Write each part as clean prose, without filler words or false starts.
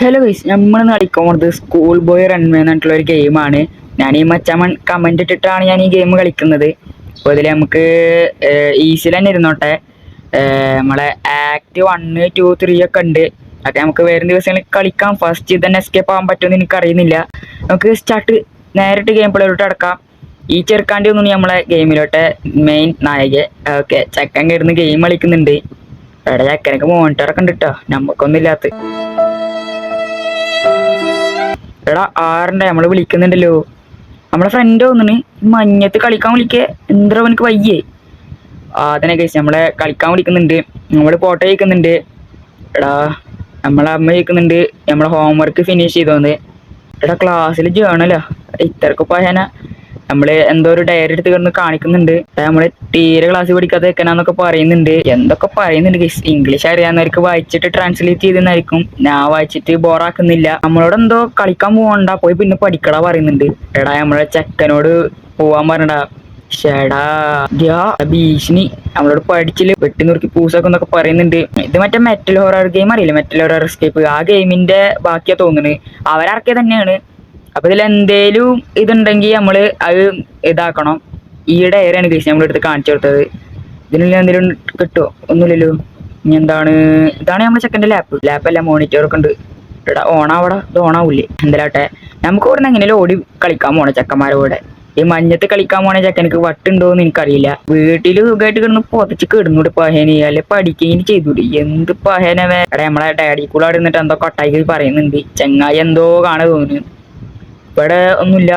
Hello guys, നമ്മൾ കളിക്കാൻ പോകുന്നത് സ്കൂൾ ബോയ് റൺവേ എന്നിട്ടുള്ള ഒരു ഗെയിമാണ്. ഞാൻ ഈ മച്ചാമൺ കമന്റ് ഇട്ടിട്ടാണ് ഞാൻ ഈ ഗെയിം കളിക്കുന്നത്. അപ്പോൾ ഇതിൽ നമുക്ക് ഈസിൽ തന്നെ ഇരുന്നോട്ടെ. നമ്മളെ ആക്ട് 1, 2, 3 ഒക്കെ ഉണ്ട്. അതൊക്കെ നമുക്ക് വരും ദിവസങ്ങളിൽ കളിക്കാം. ഫസ്റ്റ് ഇത് തന്നെ എസ്കേപ്പ് ആകാൻ പറ്റുമെന്ന് എനിക്കറിയുന്നില്ല. നമുക്ക് സ്റ്റാർട്ട് നേരിട്ട് ഗെയിം പ്ലേയിലോട്ട് അടക്കാം. ഈ ചെറുക്കാണ്ടി ഒന്നും നമ്മളെ ഗെയിമിലോട്ടെ മെയിൻ നായക. ഓക്കെ, ചക്കൻ കയറുന്ന ഗെയിം കളിക്കുന്നുണ്ട്. ഇവിടെ ചക്കനൊക്കെ മോണിറ്ററൊക്കെ ഉണ്ട് കേട്ടോ, നമുക്കൊന്നും ഇല്ലാത്ത. എടാ ആറിന്റെ നമ്മള് വിളിക്കുന്നുണ്ടല്ലോ, നമ്മളെ ഫ്രണ്ട് തോന്നുന്നു. മഞ്ഞത്ത് കളിക്കാൻ വിളിക്കേ, എന്താ അവനക്ക് വയ്യേ. അതിനെ കഴിച്ച് നമ്മളെ കളിക്കാൻ വിളിക്കുന്നുണ്ട്. നമ്മള് ഫോട്ടോ ചോദിക്കുന്നുണ്ട്. എടാ നമ്മളെ അമ്മ ചോദിക്കുന്നുണ്ട് നമ്മളെ ഹോംവർക്ക് ഫിനിഷ് ചെയ്തോന്ന്. എടാ ക്ലാസ്സിൽ ജേണലാ ഇത്രക്ക് പയ്യന. നമ്മള് എന്തോ ഒരു ഡയറി എടുത്ത് കിടന്ന് കാണിക്കുന്നുണ്ട്. നമ്മള് തീരെ ക്ലാസ് പഠിക്കാതെ വെക്കനാന്നൊക്കെ പറയുന്നുണ്ട്. എന്തൊക്കെ പറയുന്നുണ്ട്. ഇംഗ്ലീഷ് അറിയാവുന്നവർക്ക് വായിച്ചിട്ട് ട്രാൻസ്ലേറ്റ് ചെയ്തെന്നായിരിക്കും. ഞാൻ വായിച്ചിട്ട് ബോറാക്കുന്നില്ല. നമ്മളോട് എന്തോ കളിക്കാൻ പോകണ്ട, പോയി പിന്നെ പഠിക്കടാ പറയുന്നുണ്ട്. എടാ നമ്മളെ ചെക്കനോട് പോവാൻ പറഞ്ഞടാ. ഷേടാ ഭീഷണി. നമ്മളോട് പഠിച്ചില് വെട്ടി നുറുക്കി പൂസൊക്കെ എന്നൊക്കെ പറയുന്നുണ്ട്. ഇത് മറ്റേ മെറ്റൽ ഹൊറർ ഗെയിം അറിയില്ല, മെറ്റൽ ഹൊറർ എസ്കേപ്പ്. ആ ഗെയിമിന്റെ ബാക്കിയാ തോന്നുന്നത്. അവരറക്കിയത് തന്നെയാണ്. അപ്പൊ ഇതിൽ എന്തേലും ഇതുണ്ടെങ്കിൽ നമ്മള് അത് ഇതാക്കണം. ഈയുടെ ഏറെയാണ് കേസ് നമ്മളെടുത്ത് കാണിച്ചു കൊടുത്തത്. ഇതിനുള്ള എന്തെങ്കിലും കിട്ടുമോ? ഒന്നുമില്ലല്ലോ. ഇനി എന്താണ്? ഇതാണ് നമ്മുടെ ചെക്കൻ്റെ ലാപ്പല്ല, മോണിറ്റർ ഒക്കെ ഉണ്ട്. ഇവിടെ ഓണാവടാ, ഇത് ഓണാവൂലേ? എന്തായാട്ടെ നമുക്ക് ഇവിടെ നിന്ന് എങ്ങനെയാലും ഓടി കളിക്കാൻ പോണേ ചെക്കന്മാരെ കൂടെ. ഈ മഞ്ഞത്ത് കളിക്കാൻ പോണേ ചെക്കനക്ക് വട്ടുണ്ടോന്ന് എനിക്കറിയില്ല. വീട്ടില് സുഖമായിട്ട് കിടന്ന് പൊതച്ച് കിടന്നൂടെ പഹേന, അല്ലെ പഠിക്കുകയും ചെയ്തൂടെ. എന്ത് പഹേനവേ. എടാ നമ്മളെ ഡാഡി കൂടെ അവിടെ നിന്നിട്ട് എന്തോ കൊട്ടായി പറയുന്നുണ്ട്. ചെങ്ങായി എന്തോ കാണാൻ തോന്നുന്നു. ഇവിടെ ഒന്നുമില്ല,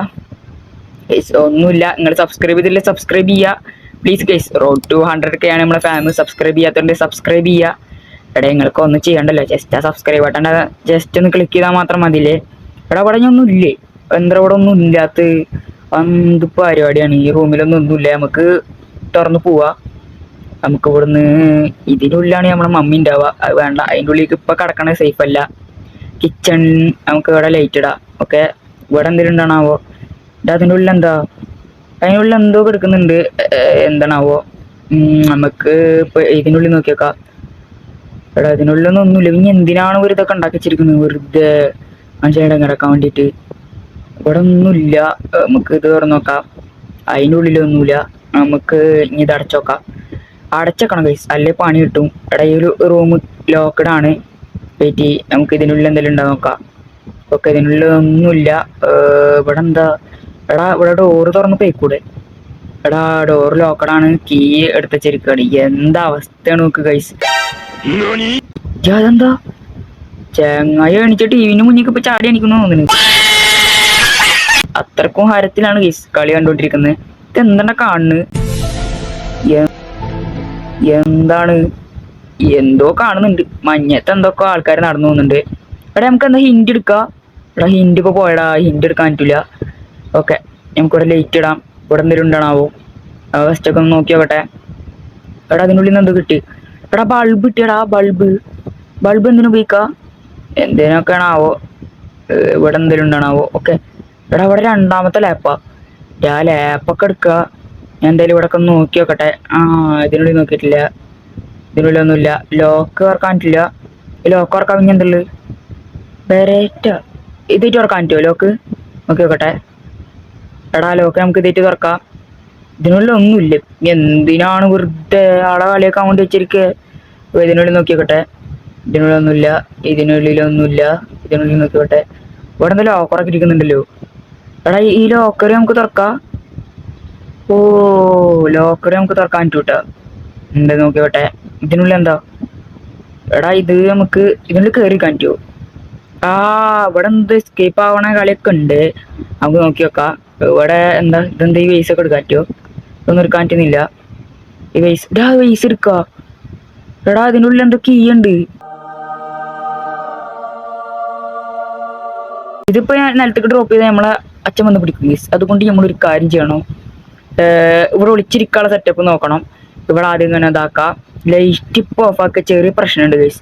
ഒന്നുമില്ല. നിങ്ങൾ സബ്സ്ക്രൈബ് ചെയ്തില്ല, സബ്സ്ക്രൈബ് ചെയ്യുക please guys. Road to 100K ആണ് നമ്മളെ ഫാമിലി. സബ്സ്ക്രൈബ് ചെയ്യാത്തതുകൊണ്ട് സബ്സ്ക്രൈബ് ചെയ്യുക. എടാ നിങ്ങൾക്ക് ഒന്നും ചെയ്യണ്ടല്ലോ, ജസ്റ്റ് ആ സബ്സ്ക്രൈബ് ബട്ടൺ ജസ്റ്റ് ഒന്ന് ക്ലിക്ക് ചെയ്താൽ മാത്രം മതിയില്ലേ. എടാ ഇവിടെ ഒന്നും ഇല്ലേ? എന്താ ഇവിടെ ഒന്നും ഇല്ലാത്ത എന്ത് പരിപാടിയാണ്? ഈ റൂമിലൊന്നും ഒന്നുമില്ല. നമുക്ക് തുറന്ന് പോവാ. നമുക്ക് ഇവിടുന്ന് ഇതിനുള്ളിലാണ് നമ്മളെ മമ്മി ഉണ്ടാവുക. അത് വേണ്ട, അതിൻ്റെ ഉള്ളിലേക്ക് ഇപ്പൊ കിടക്കണത് സേഫ് അല്ല. കിച്ചൺ നമുക്ക് ഇവിടെ ലൈറ്റ് ഇടാം. ഓക്കെ, ഇവിടെ എന്തെങ്കിലും ഉണ്ടാണാവോ? അതിൻ്റെ ഉള്ളിൽ എന്താ? അതിനുള്ളിൽ എന്തോ കിടക്കുന്നുണ്ട്. എന്താണാവോ? നമുക്ക് ഇപ്പൊ ഇതിനുള്ളിൽ നോക്കിയേക്കാം. എടാ ഇതിനുള്ളിലൊന്നും ഒന്നുമില്ല. ഇനി എന്തിനാണ് ഒരു ഇതൊക്കെ ഉണ്ടാക്കി വെച്ചിരിക്കുന്നത്? വെറുതെ മനുഷ്യരുടെ കിടക്കാൻ വേണ്ടിയിട്ട്. ഇവിടെ ഒന്നുമില്ല. നമുക്ക് ഇത് തുറന്ന് നോക്കാം. അതിൻ്റെ ഉള്ളിലൊന്നുമില്ല. നമുക്ക് ഇനി ഇത് അടച്ചോക്കാം. അടച്ചേക്കണം ഗൈസ്, അല്ലേ പണി കിട്ടും. എടാ ഈ ഒരു റൂം ലോക്കഡ് ആണ്. വെയിറ്റ്, നമുക്ക് ഇതിനുള്ളിൽ എന്തെങ്കിലും ഉണ്ടാവും നോക്കാം. ഓക്കെ, ഇതിനുള്ളിൽ ഒന്നുമില്ല. ഇവിടെ എന്താ? എടാ ഇവിടെ ഡോറ് തുറന്ന് പോയിക്കൂടെ? എടാ ഡോർ ലോക്കഡാണ്. കീ എടുത്ത് വെച്ചിരിക്കുകയാണ്. എന്താ അവസ്ഥയാണ് നോക്ക് ഗൈസ്. അതെന്താ ചെങ്ങായി എണിച്ച ടിവിന് മുന്നിൽ ഇപ്പൊ ചാടി എണിക്കുന്നു തോന്നുന്നു. അത്രക്കും ഹരത്തിലാണ് ഗൈസ് കളി കണ്ടോണ്ടിരിക്കുന്നത്. ഇത് എന്താണ് കാണുന്നത്? എന്താണ്? എന്തോ കാണുന്നുണ്ട്. മഞ്ഞത്ത് എന്തൊക്കെ ആൾക്കാർ നടന്നു പോകുന്നുണ്ട്. എടാ നമുക്ക് എന്താ ഹിന്റ് എടുക്കാം. എടാ ഹിന്റ് ഇപ്പൊ പോയടാ, ഹിന്റ് എടുക്കാൻ പറ്റില്ല. ഓക്കെ, നമുക്കിവിടെ ലൈറ്റ് ഇടാം. ഇവിടെ എന്തെങ്കിലും ഉണ്ടാണാവോ? ഫസ്റ്റ് ഒക്കെ ഒന്ന് നോക്കി നോക്കട്ടെ. എടാ അതിനുള്ളിൽ നിന്ന് എന്തോ കിട്ടി. എടാ ബൾബ് കിട്ടിയടാ. ബൾബ് എന്തിനു ഉപയോഗിക്കാം? എന്തിനൊക്കെയാണാവോ? ഇവിടെ എന്തെങ്കിലും ഉണ്ടാണാവോ? ഓക്കെ, എടാ ഇവിടെ രണ്ടാമത്തെ ലാപ്പാ. ആ ലാപ്പൊക്കെ എടുക്കുക. ഞാൻ എന്തായാലും ഇവിടെ ഒക്കെ നോക്കി നോക്കട്ടെ. ഇതിനുള്ളിൽ നോക്കിയിട്ടില്ല. ഇതിനുള്ളിൽ ഒന്നുമില്ല. ലോക്ക് തുറക്കാൻ പറ്റില്ല. ലോക്ക് തുറക്കാൻ പിന്നെ എന്തുള്ളു? ബെറേറ്റ ഇതേറ്റ് തുറക്കാൻ പറ്റുമോ ലോക്ക്? നോക്കി നോക്കട്ടെ. എടാ ലോക്ക് നമുക്ക് ഇതേറ്റ് തുറക്കാം. ഇതിനുള്ളിൽ ഒന്നുമില്ല. എന്തിനാണ് വെറുതെ ആളെ കളിയാക്കാൻ വേണ്ടി വെച്ചിരിക്കുക? ഇതിനുള്ളിൽ നോക്കി നോക്കട്ടെ. ഇതിനുള്ളിലൊന്നുമില്ല. ഇതിനുള്ളിലൊന്നുമില്ല. ഇതിനുള്ളിൽ നോക്കി നോക്കട്ടെ. ഇവിടെ എന്താ ലോക്കറൊക്കെ ഇരിക്കുന്നുണ്ടല്ലോ. എടാ ഈ ലോക്കറ് നമുക്ക് തുറക്കാം. ഓ, ലോക്കറ് നമുക്ക് തുറക്കാൻ പറ്റൂട്ടാ. എന്താ നോക്കി നോക്കട്ടെ. ഇതിനുള്ളിൽ എന്താ? എടാ ഇത് നമുക്ക് ഇതിനുള്ളിൽ കയറി പറ്റുമോ? ഇവിടെ എന്ത് എസ്കേപ്പ് ആവണ കളിയൊക്കെ ഉണ്ട്. നമുക്ക് നോക്കി നോക്കാം. ഇവിടെ എന്താ? ഇതെന്താ? ഈ വേസ് ഒക്കെ എടുക്കാൻ പറ്റുമോ? ഇതൊന്നും എടുക്കാൻ പറ്റുന്നില്ല. ഈ വേസ് വേസ് എടുക്ക. എടാ അതിനുള്ളിൽ എന്തോ കീ ഉണ്ട്. ഇതിപ്പോ ഞാൻ നിലത്തേക്ക് ഡ്രോപ്പ് ചെയ്ത് നമ്മളെ അച്ഛൻ വന്ന് പിടിക്കും ഗീസ്. അതുകൊണ്ട് നമ്മളൊരു കാര്യം ചെയ്യണം. ഇവിടെ ഒളിച്ചിരിക്കാനുള്ള സെറ്റപ്പ് നോക്കണം. ഇവിടെ ആദ്യം ഇങ്ങനെ ഇതാക്കാം. ലൈറ്റ് ഇപ്പൊ ഓഫാക്കുക. ചെറിയ പ്രശ്നമുണ്ട് ഗൈസ്.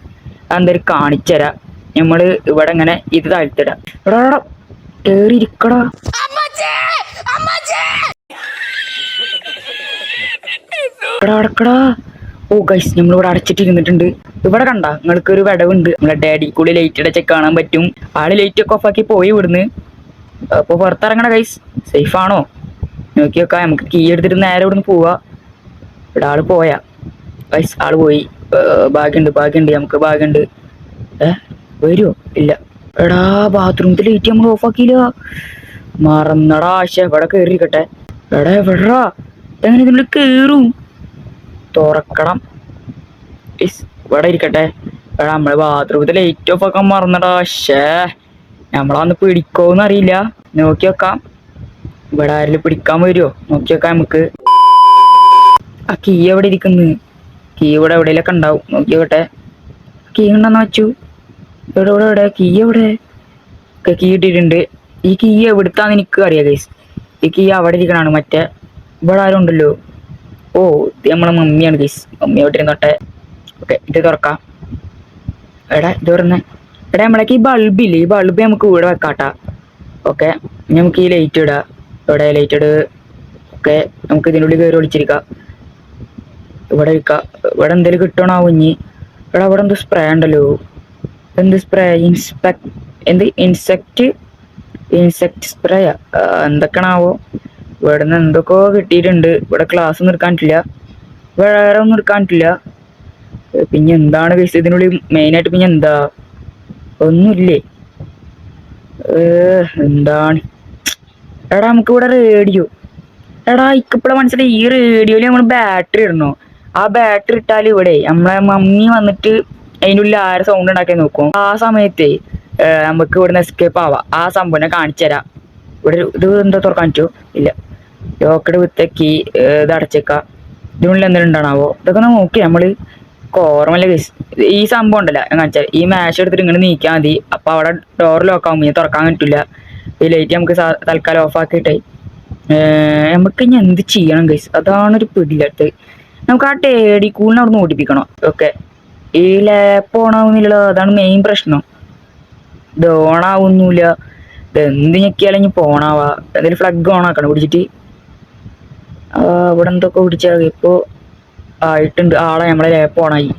അതെന്തായാലും കാണിച്ചുതരാം. നമ്മള് ഇവിടെ ഇങ്ങനെ ഇത് താഴ്ത്തിടാം. എടാ കേറി ഇരിക്കടാ. എടാ അടക്കടാ. ഓ ഗൈസ്, നമ്മളിവിടെ അടച്ചിട്ടിരുന്നിട്ടുണ്ട്. ഇവിടെ കണ്ട നിങ്ങൾക്ക് ഒരു വിടവുണ്ട്, നമ്മളെ ഡാഡി കൂടി ലൈറ്റ് അടച്ചൊക്കെ കാണാൻ പറ്റും. ആള് ലൈറ്റ് ഒക്കെ ഓഫാക്കി പോയി ഇവിടുന്ന്. അപ്പൊ പുറത്തിറങ്ങണ ഗൈസ്, സേഫ് ആണോ നോക്കി വെക്കാം. നമുക്ക് കീ എടുത്തിട്ട് നേരെ ഇവിടുന്ന് പോവാ. ഇവിടെ ആള് പോയാ ഗൈസ്? ആള് പോയി. ഭാഗ്യണ്ട് നമുക്ക് ഭാഗ്യണ്ട്. വരുമോ? ഇല്ല. എടാ ബാത്റൂമിന്റെ ലൈറ്റ് നമ്മൾ ഓഫാക്കിയില്ല, മറന്നടാ. ഇവിടെ കേറിയിരിക്കട്ടെ. എടാ എവിടാ? എങ്ങനെ ഇതിനുള്ളിൽ കേറും? തുറക്കണം. ഇവിടെ ഇരിക്കട്ടെ. എടാ നമ്മള് ബാത്റൂമിന്റെ ലൈറ്റ് ഓഫ് ആക്കാൻ മറന്നടാ. നമ്മളന്ന് പിടിക്കോന്ന് അറിയില്ല. നോക്കി വെക്കാം. ഇവിടെ ആരെങ്കിലും പിടിക്കാൻ വരുമോ നോക്കി വെക്കാം നമുക്ക്. ആ കീ എവിടെ ഇരിക്കുന്നു? കീ ഇവിടെ എവിടെയൊക്കെ ഉണ്ടാവും, നോക്കി നോക്കട്ടെ. കീ ഉണ്ടെന്ന് വെച്ചു. എവിടെ കീ എവിടെ? കീ ഇട്ടിട്ടുണ്ട്. ഈ കീ എവിടുത്താന്ന് എനിക്ക് അറിയാം ഗൈസ്. ഈ കീ അവിടെ ഇരിക്കണാണ്. മറ്റേ ഇവിടെ ആരും ഉണ്ടല്ലോ. ഓ ഇത് നമ്മളെ മമ്മിയാണ് ഗൈസ്. മമ്മി എവിടെ ഇരുന്നോട്ടെ. ഓക്കെ ഇത് തുറക്കാം. എടാ ഇത് തുറന്ന്. എടാ നമ്മളേക്ക് ഈ ബൾബില്ലേ, ഈ ബൾബ് നമുക്ക് ഇവിടെ വെക്കാട്ടാ. ഓക്കെ നമുക്ക് ഈ ലൈറ്റ് ഇടാം. ഇവിടെ ലൈറ്റ് ഇട്. ഓക്കെ നമുക്ക് ഇതിനുള്ളിൽ കയറി ഒളിച്ചിരിക്കാം. ഇവിടെ ഇരിക്കാം. ഇവിടെ എന്തെങ്കിലും കിട്ടണാവും ഇനി. എടാ ഇവിടെ എന്തോ സ്പ്രേ ഉണ്ടല്ലോ. എന്ത് സ്പ്രേ? Insect spray എന്തൊക്കെയാണാവോ? ഇവിടുന്ന് എന്തൊക്കെയോ കിട്ടിയിട്ടുണ്ട്. ഇവിടെ ക്ലാസ് ഒന്നും എടുക്കാനിട്ടില്ല, വേറെ ഒന്നും എടുക്കാനിട്ടില്ല. പിന്നെ എന്താണ് ഗൈസ് ഇതിനുള്ളിൽ മെയിനായിട്ട്? പിന്നെ എന്താ? ഒന്നുമില്ലേ? എന്താണ്? എടാ നമുക്ക് ഇവിടെ റേഡിയോ. എടാ ഇക്കപ്പോഴെ മനസ്സിലായി, ഈ റേഡിയോയിൽ നമ്മൾ ബാറ്ററി ഇടണോ? ആ ബാറ്ററി ഇട്ടാൽ ഇവിടെ നമ്മളെ മമ്മി വന്നിട്ട് അതിൻ്റെ ഉള്ളിൽ ആരെ സൗണ്ട് ഉണ്ടാക്കിയാൽ നോക്കും. ആ സമയത്ത് നമുക്ക് ഇവിടുന്ന് എസ്കേപ്പ് ആവാം. ആ സംഭവം കാണിച്ചു തരാം. ഇവിടെ ഇത് എന്താ തുറക്കാൻ പറ്റുമോ? ഇല്ല. ലോക്കഡ് വിത്തേക്ക് ഇത് അടച്ചേക്കാം. ഇതിനുള്ളിൽ എന്തെങ്കിലും ഉണ്ടാണാവോ? ഇതൊക്കെ ഒന്ന് നോക്കി നമ്മള്. ഓർമ്മല്ല ഗൈസ്, ഈ സംഭവം ഉണ്ടല്ലോ ഞാൻ കാണിച്ചാൽ. ഈ മാഷ് എടുത്തിട്ട് ഇങ്ങനെ നീക്കാൻ മതി. അപ്പൊ അവിടെ ഡോർ ലോക്കാവും, ഇനി തുറക്കാൻ പറ്റില്ല. ഈ ലൈറ്റ് നമുക്ക് തൽക്കാലം ഓഫ് ആക്കിയിട്ടേ നമുക്ക് ഇനി എന്ത് ചെയ്യണം ഗൈസ്? അതാണൊരു പിടിയിലത്ത്. നമുക്ക് ആ ടേഡി കൂളിനെ അവിടെ നിന്ന് ഓടിപ്പിക്കണം. ഓക്കെ ഈ ലാപ്പ് ഓണാവുന്നില്ലല്ലോ, അതാണ് മെയിൻ പ്രശ്നം. ഇത് ഓണാവുന്നില്ല. ഇത് എന്ത് ഞെക്കിയാലും ഇനി പോണാവാ. എന്തെങ്കിലും ഫ്ലഗ് ഓണാക്കണം പിടിച്ചിട്ട്. ഇവിടെ എന്തൊക്കെ പിടിച്ചാൽ ഇപ്പോ ആയിട്ടുണ്ട്. ആളെ നമ്മളെ ലാപ്പ് ഓണായി.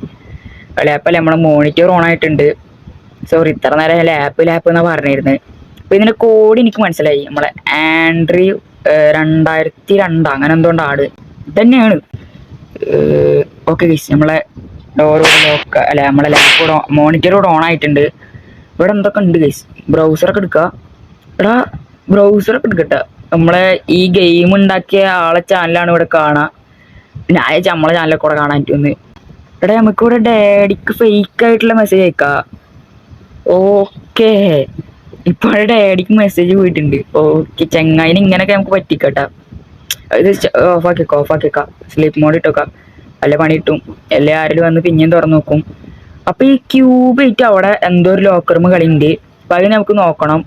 ലാപ്പല്ല നമ്മളെ മോണിറ്റർ ഓണായിട്ടുണ്ട്. സോറി ഇത്ര നേരം ലാപ്പ് എന്നാ പറഞ്ഞിരുന്നത്. അപ്പൊ ഇതിന്റെ കോഡ് എനിക്ക് മനസ്സിലായി. നമ്മളെ ആൻഡ്രിയു 2002 അങ്ങനെ എന്തുകൊണ്ട് ആട് തന്നെയാണ്. ഓക്കെ ഗൈസ് നമ്മളെ ഡോറോട് ലോക്ക് അല്ല, നമ്മളെ ലാപ്പോട് മോണിറ്ററോട് ഓൺ ആയിട്ടുണ്ട്. ഇവിടെ എന്തൊക്കെ ഉണ്ട് ഗൈസ്? ബ്രൗസറൊക്കെ എടുക്കുക. എടാ ബ്രൗസറൊക്കെ എടുക്കട്ടെ. നമ്മളെ ഈ ഗെയിം ഉണ്ടാക്കിയ ആളെ ചാനലാണ് ഇവിടെ കാണാം. ഞാൻ നമ്മളെ ചാനലൊക്കെ കൂടെ കാണാൻ പറ്റുമെന്ന്. എടാ നമുക്കിവിടെ ഡാഡിക്ക് ഫേക്ക് ആയിട്ടുള്ള മെസ്സേജ് അയക്കാം. ഓക്കെ ഇപ്പോഴെ ഡാഡിക്ക് മെസ്സേജ് പോയിട്ടുണ്ട്. ഓക്കെ ചെങ്ങായിന് ഇങ്ങനെയൊക്കെ നമുക്ക് പറ്റിക്കട്ടാ. ഇത് ഓഫാക്കിയേക്കാം. Sleep mode ഇട്ടോക്കാം. അല്ല പണി കിട്ടും. അല്ലെ ആരെങ്കിലും വന്ന് പിന്നെയും തുറന്നു നോക്കും. അപ്പൊ ഈ ക്യൂബ് ആയിട്ട് അവിടെ എന്തോ ഒരു ലോക്കറും കളിയുണ്ട്. അപ്പൊ അത് നമുക്ക് നോക്കണം.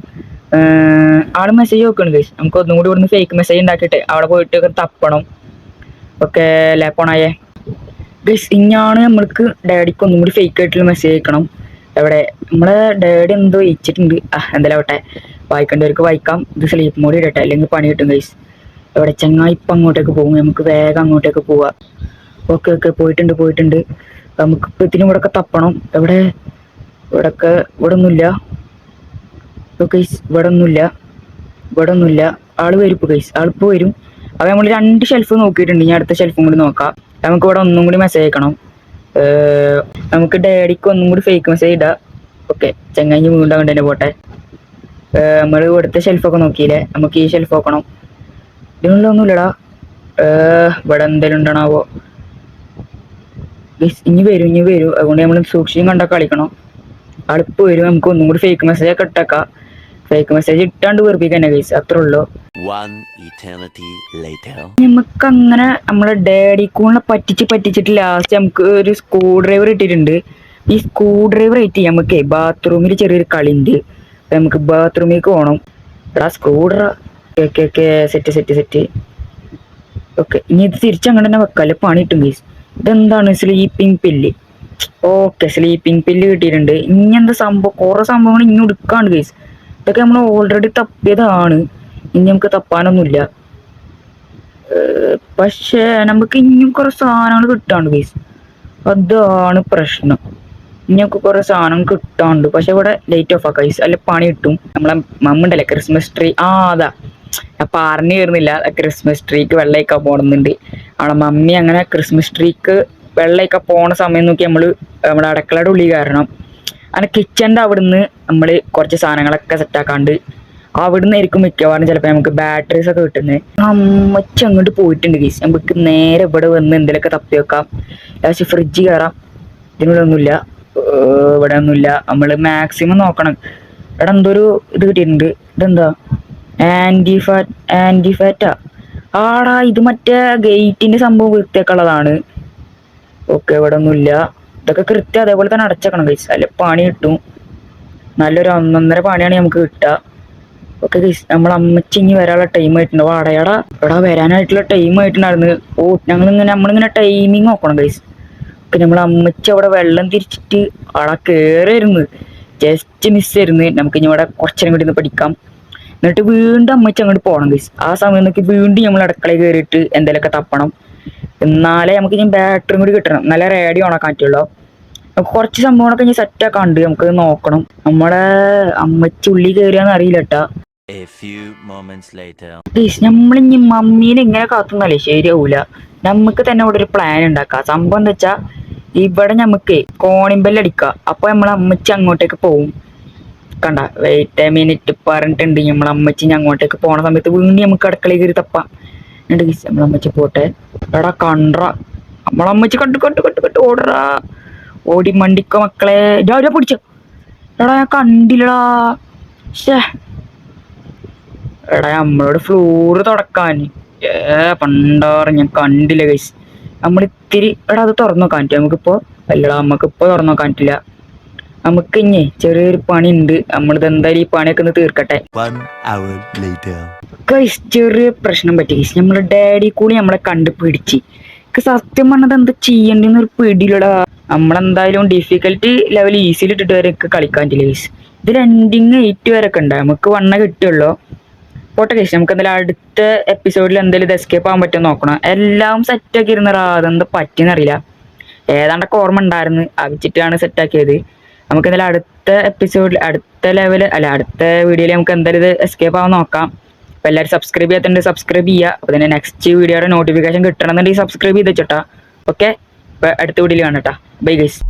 ആള് മെസ്സേജ് നോക്കണം ഗൈസ്. നമുക്ക് ഒന്നും കൂടി ഇവിടുന്ന് ഫേക്ക് മെസ്സേജ് ഉണ്ടാക്കിയിട്ട് അവിടെ പോയിട്ട് തപ്പണം. Okay ലാപ്പോണായേ guys. ഇനിയാണ് നമ്മൾക്ക് ഡാഡിക്ക് ഒന്നും കൂടി ഫേക്ക് ആയിട്ടുള്ള മെസ്സേജ് അയക്കണം. എവിടെ നമ്മളെ ഡാഡി എന്തോ അയച്ചിട്ടുണ്ട്. എന്തായാലും ആവട്ടെ, വായിക്കേണ്ടവർക്ക് വായിക്കാം. ഇത് സ്ലീപ്പ് മോഡ് ഇടട്ടെ, അല്ലെങ്കിൽ പണി കിട്ടും ഗൈസ്. എവിടെ ചെങ്ങായി ഇപ്പം അങ്ങോട്ടേക്ക് പോകും. നമുക്ക് വേഗം അങ്ങോട്ടേക്ക് പോവാം. ഓക്കെ പോയിട്ടുണ്ട്. നമുക്ക് ഇപ്പം ഇതിനും ഇവിടെ ഒക്കെ തപ്പണം. എവിടെ ഇവിടെ ഒന്നുമില്ല. ഗൈസ് ഇവിടെ ഒന്നുമില്ല. ആള് വരും ഇപ്പൊ ഗൈസ്. ആളിപ്പോ വരും. അപ്പൊ നമ്മൾ 2 ഷെൽഫ് നോക്കിയിട്ടുണ്ട്. ഇനി അടുത്ത ഷെൽഫും കൂടി നോക്കാം. നമുക്ക് ഇവിടെ ഒന്നും കൂടി മെസ്സേജ് അയക്കണം. നമുക്ക് ഡാഡിക്ക് ഒന്നും കൂടി ഫേക്ക് മെസ്സേജ് ഇടാം. ഓക്കെ ചെങ്ങായി വീണ്ടും അങ്ങോട്ട് തന്നെ പോട്ടെ. നമ്മൾ ഇവിടുത്തെ ഷെൽഫൊക്കെ നോക്കിയില്ലേ, നമുക്ക് ഈ ഷെൽഫ് നോക്കണം. ഇതിനുള്ള ഒന്നുമില്ലടാ. ഇവിടെ എന്തെങ്കിലും ഉണ്ടാണാവോ? ഇനി വരും. അതുകൊണ്ട് നമ്മൾ സൂക്ഷിച്ചും കണ്ടൊക്കെ കളിക്കണം. ആളിപ്പോ വരും. നമുക്ക് ഒന്നും കൂടി ഫേക്ക് മെസ്സേജ് ഒക്കെ ഇട്ടേക്കാം. ഫേക്ക് മെസ്സേജ് ഇട്ടാണ്ട് വെറുപ്പിക്കന്നെ ഗൈസ്, അത്രേ ഉള്ളൂ. നമുക്ക് അങ്ങനെ നമ്മളെ ഡാഡി കൂളിനെ പറ്റിച്ചിട്ട് ലാസ്റ്റ് നമുക്ക് ഒരു സ്ക്രൂ ഡ്രൈവർ ഇട്ടിട്ടുണ്ട്. ഈ സ്ക്രൂ ഡ്രൈവർ ആയിട്ട് നമുക്ക് ബാത്റൂമിൽ ചെറിയൊരു കളി ഉണ്ട്. നമുക്ക് ബാത്റൂമിലേക്ക് പോകണം. എടാ സ്ക്രൂ സെറ്റ്. ഓക്കെ ഇനി ഇത് തിരിച്ചങ്ങനെ തന്നെ വെക്കാല്ലേ, പണി കിട്ടും ഗൈസ്. ഇതെന്താണ്? Sleeping pill. Okay sleeping pill കിട്ടിയിട്ടുണ്ട്. ഇനി എന്താ സംഭവം? കുറെ സംഭവങ്ങൾ ഇനി എടുക്കാണ്ട് ഗൈസ്. ഇതൊക്കെ നമ്മൾ ഓൾറെഡി തപ്പിയതാണ്. ഇനി നമുക്ക് തപ്പാനൊന്നുമില്ല. പക്ഷേ നമുക്ക് ഇനിയും കുറെ സാധനങ്ങൾ കിട്ടാണ്ട് ഗൈസ്. അതാണ് പ്രശ്നം. ഇനിയൊക്കെ കുറെ സാധനം കിട്ടാണ്ട്. പക്ഷെ ഇവിടെ ലൈറ്റ് ഓഫ് ആക്കാം ഗൈസ്, അല്ല പണി കിട്ടും. നമ്മളെ മമ്മുണ്ടല്ലേ ക്രിസ്മസ് ട്രീ, അതാ ഞാൻ പറഞ്ഞു കയറുന്നില്ല. ക്രിസ്മസ് ട്രീക്ക് വെള്ളമൊക്കെ പോടുന്നുണ്ട്. നമ്മളെ മമ്മി അങ്ങനെ ക്രിസ്മസ് ട്രീക്ക് വെള്ളമൊക്കെ പോണ സമയം നോക്കി നമ്മുടെ അടുക്കളയുടെ ഉള്ളിൽ കയറണം. അങ്ങനെ കിച്ചൻ്റെ അവിടുന്ന് നമ്മൾ കുറച്ച് സാധനങ്ങളൊക്കെ സെറ്റാക്കാണ്ട് അവിടുന്ന് ആയിരിക്കും മിക്കവാറും ചിലപ്പോൾ നമുക്ക് ബാറ്ററീസ് ഒക്കെ കിട്ടുന്നത്. അമ്മച്ചി അങ്ങോട്ട് പോയിട്ടുണ്ട് ഗീസ്. നമുക്ക് നേരെ ഇവിടെ വന്ന് എന്തെങ്കിലുമൊക്കെ തപ്പി വെക്കാം. ലാസ്റ്റ് ഫ്രിഡ്ജ് കയറാം. ഇതിനിവിടെ ഒന്നുമില്ല, ഇവിടെ ഒന്നുമില്ല. നമ്മൾ മാക്സിമം നോക്കണം. ഇവിടെ എന്തോ ഒരു ഇത് കിട്ടിയിട്ടുണ്ട്. ഇതെന്താ ആൻറ്റിഫാറ്റാ ആടാ, ഇത് മറ്റേ ഗേറ്റിന്റെ സംഭവം വൃത്തിയൊക്കെ ഉള്ളതാണ്. ഓക്കെ, ഇവിടെ ഒന്നുമില്ല. ഇതൊക്കെ കൃത്യം അതേപോലെ തന്നെ അടച്ചേക്കണം ഗൈസ്, അല്ലെ പണി കിട്ടും. നല്ലൊരു 1.5 പണിയാണ് നമുക്ക് കിട്ടുക. ഓക്കെ ഗൈസ്, നമ്മൾ അമ്മച്ചി ഇനി വരാനുള്ള ടൈം ആയിട്ടുണ്ട്. വാടകടാ ഇവിടെ വരാനായിട്ടുള്ള ടൈം ആയിട്ടുണ്ടായിരുന്നു. നമ്മളിങ്ങനെ ടൈമിങ് നോക്കണം ഗൈസ്. ഓക്കെ, നമ്മൾ അമ്മച്ചി അവിടെ വെള്ളം തിരിച്ചിട്ട് അവിടെ കയറായിരുന്നു. ജസ്റ്റ് മിസ്സായിരുന്നു. നമുക്ക് ഇനി ഇവിടെ കുറച്ചേരം കൂടി ഒന്ന് പഠിക്കാം. എന്നിട്ട് വീണ്ടും അമ്മച്ചി അങ്ങോട്ട് പോകണം ഗൈസ്. ആ സമയം നോക്കി വീണ്ടും നമ്മൾ അടുക്കളയിൽ കയറിയിട്ട് എന്തെങ്കിലുമൊക്കെ തപ്പണം. എന്നാലേ നമുക്ക് ഇനി ബാറ്ററിയും കൂടി കിട്ടണം, നല്ല റേഡിയോ ഓണാക്കാൻ പറ്റുള്ളൂ. നമുക്ക് കുറച്ച് സംഭവങ്ങളൊക്കെ ഇനി സെറ്റാക്കാണ്ട് നമുക്ക് നോക്കണം. നമ്മളെ അമ്മച്ചി ഉള്ളി കയറിയാന്ന് അറിയില്ല കേട്ടാ. നമ്മളിനി മമ്മീനെ ഇങ്ങനെ കാത്തുന്നല്ലേ ശരിയാവൂല. നമുക്ക് തന്നെ ഇവിടെ ഒരു പ്ലാൻ ഉണ്ടാക്കാം. സംഭവം എന്താ വെച്ചാ, ഇവിടെ നമുക്ക് കോണിമ്പെല്ലടിക്കുക. അപ്പൊ നമ്മളെ അമ്മച്ചി അങ്ങോട്ടേക്ക് പോവും. കണ്ട, വെയിറ്റ് മിനിറ്റ് പറഞ്ഞിട്ടുണ്ട്. നമ്മളെ അമ്മച്ചി അങ്ങോട്ടേക്ക് പോണ സമയത്ത് വീണ്ടും നമുക്ക് അടുക്കളയിൽ കയറി തപ്പാം. എന്നിട്ട് ഗീസ് നമ്മളമ്മച്ചി പോട്ടെ. എടാ കണ്ട, നമ്മളമ്മച്ചി കണ്ടു ഓടറാ. ഓടി മണ്ടിക്കോ മക്കളെ. രാവിലെ പിടിച്ചോ. എടാ ഞാൻ കണ്ടില്ലടാ. ഷേ എടാ, നമ്മളോട് ഫ്ലോറ് തുടക്കാൻ പണ്ടാറ് ഞാൻ കണ്ടില്ല ഗൈസ്. നമ്മളിത്തിരി എടാ അത് തുറന്നു നോക്കാൻ പറ്റും നമുക്കിപ്പോ. അല്ലടാ, നമുക്കിപ്പോ തുറന്നു നോക്കാൻ പറ്റില്ല. നമുക്ക് ഇനി ചെറിയൊരു പണി ഉണ്ട്. നമ്മളിത് എന്തായാലും ഈ പണിയൊക്കെ ഒന്ന് തീർക്കട്ടെ. ഗൈസ്, ചെറിയ പ്രശ്നം പറ്റി ഗൈസ്. നമ്മളെ ഡാഡി കൂടി നമ്മളെ കണ്ടുപിടിച്ച്. സത്യം പറഞ്ഞത് എന്താ ചെയ്യണ്ടെന്ന് ഒരു പിടിയിലടാ. നമ്മളെന്തായാലും ഡിഫിക്കൽട്ടി ലെവൽ ഈസിയിൽ ഇട്ടിട്ട് വരെയൊക്കെ കളിക്കാൻ പറ്റില്ല ഗൈസ്. ഇതിൽ എൻഡിങ് 8 വരെയൊക്കെ ഉണ്ട്. നമുക്ക് 1 കിട്ടുള്ളൂ. പോട്ടെ ഗൈസ്, നമുക്ക് എന്തായാലും അടുത്ത എപ്പിസോഡിൽ എന്തായാലും ഇത് എസ്കേപ്പ് ആകാൻ പറ്റുമോ നോക്കണം. എല്ലാം സെറ്റാക്കി ഇരുന്നടാ. അതെന്താ പറ്റിയെന്നറിയില്ല. ഏതാണ്ടൊക്കെ ഓർമ്മ ഉണ്ടായിരുന്നു, അവിച്ചിട്ടാണ് സെറ്റാക്കിയത്. നമുക്ക് എന്തായാലും അടുത്ത എപ്പിസോഡിൽ അടുത്ത വീഡിയോയിൽ നമുക്ക് എന്തായാലും ഇത് എസ്കേപ്പ് ആവാൻ നോക്കാം. അപ്പോൾ എല്ലാവരും സബ്സ്ക്രൈബ് ചെയ്യാത്തുണ്ട്, സബ്സ്ക്രൈബ് ചെയ്യുക. അപ്പോൾ തന്നെ നെക്സ്റ്റ് വീഡിയോയുടെ നോട്ടിഫിക്കേഷൻ കിട്ടണമെന്നുണ്ടെങ്കിൽ സബ്സ്ക്രൈബ് ചെയ്ത് വെച്ചോട്ടാ. ഓക്കെ, അപ്പോൾ അടുത്ത വീഡിയോയിൽ കാണാം. Bye guys.